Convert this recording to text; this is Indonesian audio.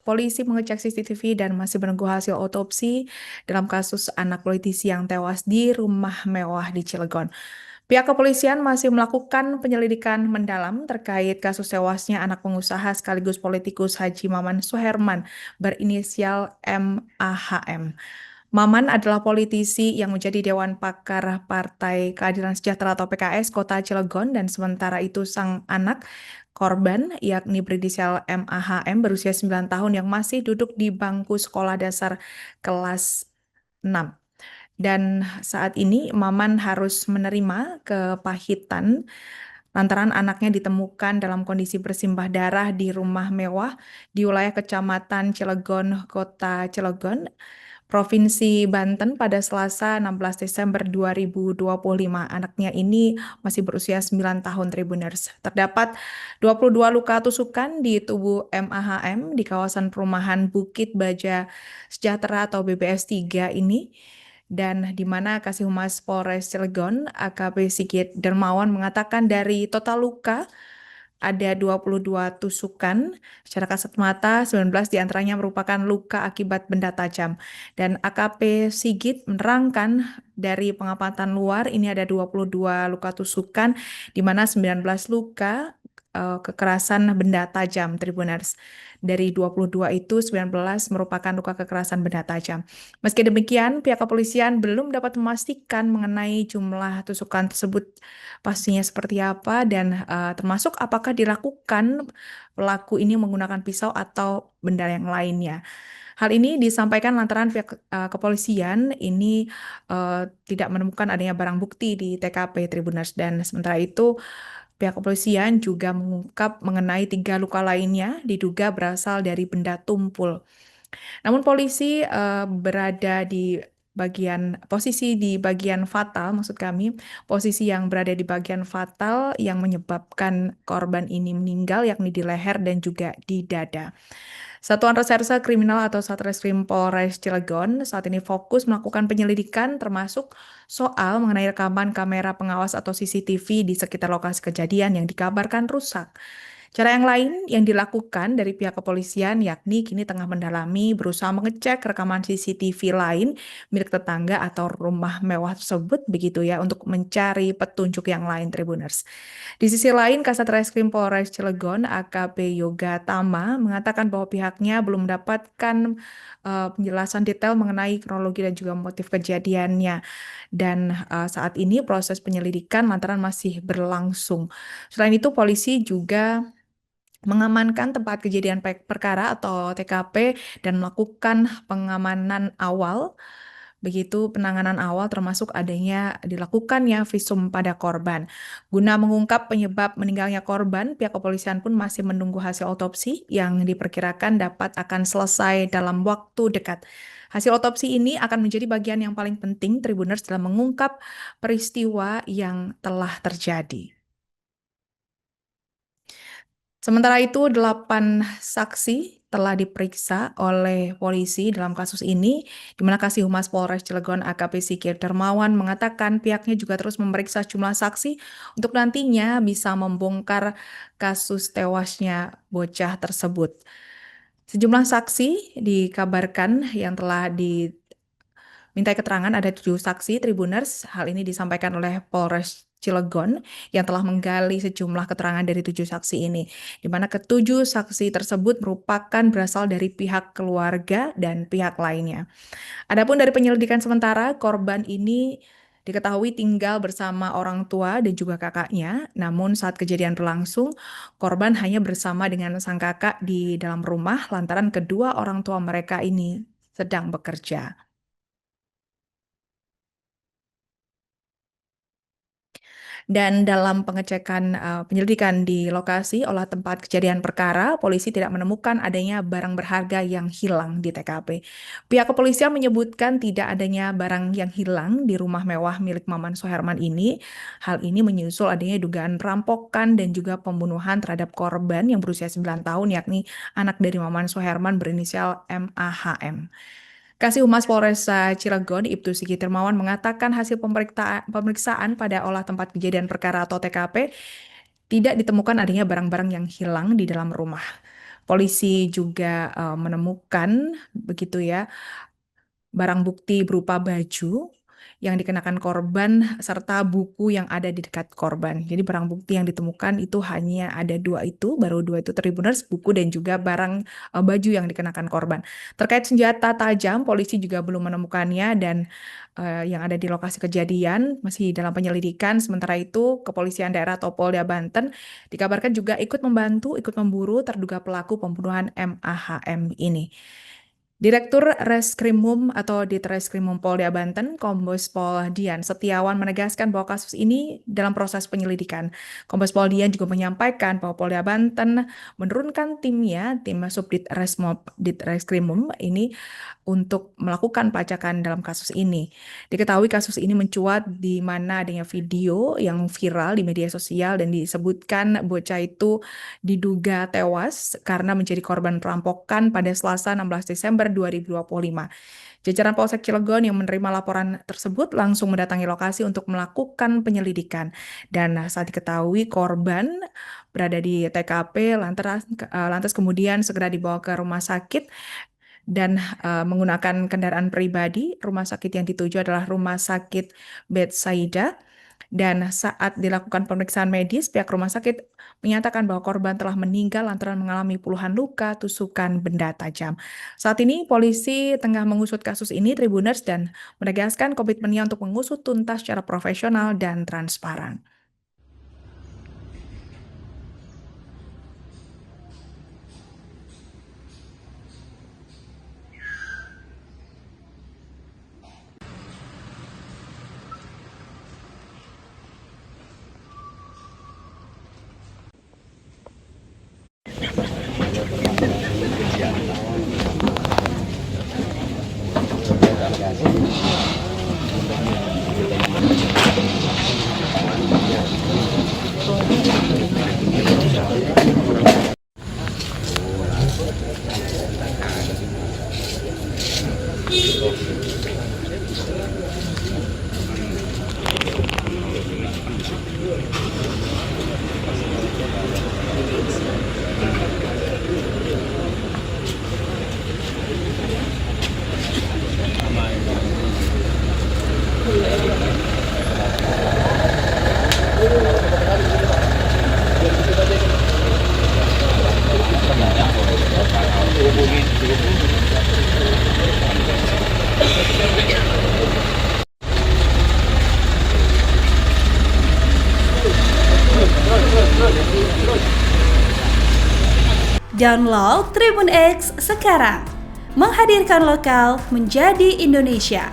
polisi mengecek CCTV dan masih menunggu hasil otopsi dalam kasus anak politisi yang tewas di rumah mewah di Cilegon. Pihak kepolisian masih melakukan penyelidikan mendalam terkait kasus tewasnya anak pengusaha sekaligus politikus Haji Maman Suherman berinisial MAHM. Maman adalah politisi yang menjadi Dewan Pakar Partai Keadilan Sejahtera atau PKS Kota Cilegon dan sementara itu sang anak korban yakni berinisial MAHM berusia 9 tahun yang masih duduk di bangku sekolah dasar kelas 6. Dan saat ini Maman harus menerima kepahitan lantaran anaknya ditemukan dalam kondisi bersimbah darah di rumah mewah di wilayah Kecamatan Cilegon, Kota Cilegon, Provinsi Banten pada Selasa 16 Desember 2025. Anaknya ini masih berusia 9 tahun Tribuners. Terdapat 22 luka tusukan di tubuh MAHM di kawasan perumahan Bukit Baja Sejahtera atau BBS 3 ini. Dan di mana Kasih Humas Polres Cilegon, AKP Sigit Dermawan mengatakan dari total luka ada 22 tusukan secara kasat mata, 19 diantaranya merupakan luka akibat benda tajam. Dan AKP Sigit menerangkan dari pengamatan luar ini ada 22 luka tusukan, di mana 19 luka kekerasan benda tajam, Tribuners. Dari 22 itu 19 merupakan luka kekerasan benda tajam. Meski demikian, pihak kepolisian belum dapat memastikan mengenai jumlah tusukan tersebut pastinya seperti apa dan termasuk apakah dilakukan pelaku ini menggunakan pisau atau benda yang lainnya. Hal ini disampaikan lantaran pihak kepolisian ini tidak menemukan adanya barang bukti di TKP Tribuners dan sementara itu pihak kepolisian juga mengungkap mengenai 3 luka lainnya diduga berasal dari benda tumpul. Namun polisi berada di posisi di bagian fatal, maksud kami, posisi yang berada di bagian fatal yang menyebabkan korban ini meninggal, yakni di leher dan juga di dada. Satuan Reserse Kriminal atau Satreskrim Polres Cilegon saat ini fokus melakukan penyelidikan termasuk soal mengenai rekaman kamera pengawas atau CCTV di sekitar lokasi kejadian yang dikabarkan rusak. Cara yang lain yang dilakukan dari pihak kepolisian yakni kini tengah mendalami berusaha mengecek rekaman CCTV lain milik tetangga atau rumah mewah tersebut begitu ya untuk mencari petunjuk yang lain Tribuners. Di sisi lain Kasat Reskrim Polres Cilegon AKP Yoga Tama mengatakan bahwa pihaknya belum mendapatkan penjelasan detail mengenai kronologi dan juga motif kejadiannya dan saat ini proses penyelidikan lantaran masih berlangsung. Selain itu polisi juga mengamankan tempat kejadian perkara atau TKP dan melakukan pengamanan awal, begitu penanganan awal termasuk adanya dilakukannya visum pada korban. Guna mengungkap penyebab meninggalnya korban, pihak kepolisian pun masih menunggu hasil otopsi yang diperkirakan dapat akan selesai dalam waktu dekat. Hasil otopsi ini akan menjadi bagian yang paling penting Tribuners dalam mengungkap peristiwa yang telah terjadi. Sementara itu, 8 saksi telah diperiksa oleh polisi dalam kasus ini, di mana Kasih Humas Polres Cilegon AKP Sigit Dermawan mengatakan pihaknya juga terus memeriksa jumlah saksi untuk nantinya bisa membongkar kasus tewasnya bocah tersebut. Sejumlah saksi dikabarkan yang telah dimintai keterangan ada 7 saksi Tribuners. Hal ini disampaikan oleh Polres Cilegon yang telah menggali sejumlah keterangan dari 7 saksi ini, di mana ketujuh saksi tersebut merupakan berasal dari pihak keluarga dan pihak lainnya. Adapun dari penyelidikan sementara, korban ini diketahui tinggal bersama orang tua dan juga kakaknya, namun saat kejadian berlangsung, korban hanya bersama dengan sang kakak di dalam rumah lantaran kedua orang tua mereka ini sedang bekerja. Dan dalam pengecekan penyelidikan di lokasi olah tempat kejadian perkara, polisi tidak menemukan adanya barang berharga yang hilang di TKP. Pihak kepolisian menyebutkan tidak adanya barang yang hilang di rumah mewah milik Maman Suherman ini. Hal ini menyusul adanya dugaan perampokan dan juga pembunuhan terhadap korban yang berusia 9 tahun yakni anak dari Maman Suherman berinisial MAHM. Kasih Humas Polres Cilegon, Ibtu Sigit Dermawan mengatakan hasil pemeriksaan pada olah tempat kejadian perkara atau TKP tidak ditemukan adanya barang-barang yang hilang di dalam rumah. Polisi juga menemukan begitu ya barang bukti berupa baju yang dikenakan korban serta buku yang ada di dekat korban. Jadi barang bukti yang ditemukan itu hanya ada dua itu, baru dua itu Tribuners, buku dan juga barang baju yang dikenakan korban. Terkait senjata tajam, polisi juga belum menemukannya dan yang ada di lokasi kejadian masih dalam penyelidikan. Sementara itu, Kepolisian Daerah atau Polda Banten dikabarkan juga ikut membantu, ikut memburu terduga pelaku pembunuhan MAHM ini. Direktur Reskrimum atau Ditreskrimum Polda Banten, Kombes Pol Dian Setiawan menegaskan bahwa kasus ini dalam proses penyelidikan. Kombes Pol Dian juga menyampaikan bahwa Polda Banten menurunkan timnya, tim Subdit Ditreskrimum ini untuk melakukan pelacakan dalam kasus ini. Diketahui kasus ini mencuat di mana adanya video yang viral di media sosial dan disebutkan bocah itu diduga tewas karena menjadi korban perampokan pada Selasa 16 Desember 2025. Jajaran Polsek Cilegon yang menerima laporan tersebut langsung mendatangi lokasi untuk melakukan penyelidikan. Dan saat diketahui korban berada di TKP, lantas kemudian segera dibawa ke rumah sakit dan menggunakan kendaraan pribadi. Rumah sakit yang dituju adalah Rumah Sakit Betsaida. Dan saat dilakukan pemeriksaan medis, pihak rumah sakit menyatakan bahwa korban telah meninggal lantaran mengalami puluhan luka tusukan benda tajam. Saat ini polisi tengah mengusut kasus ini, Tribuners, dan menegaskan komitmennya untuk mengusut tuntas secara profesional dan transparan. Download Tribun X sekarang, menghadirkan lokal menjadi Indonesia.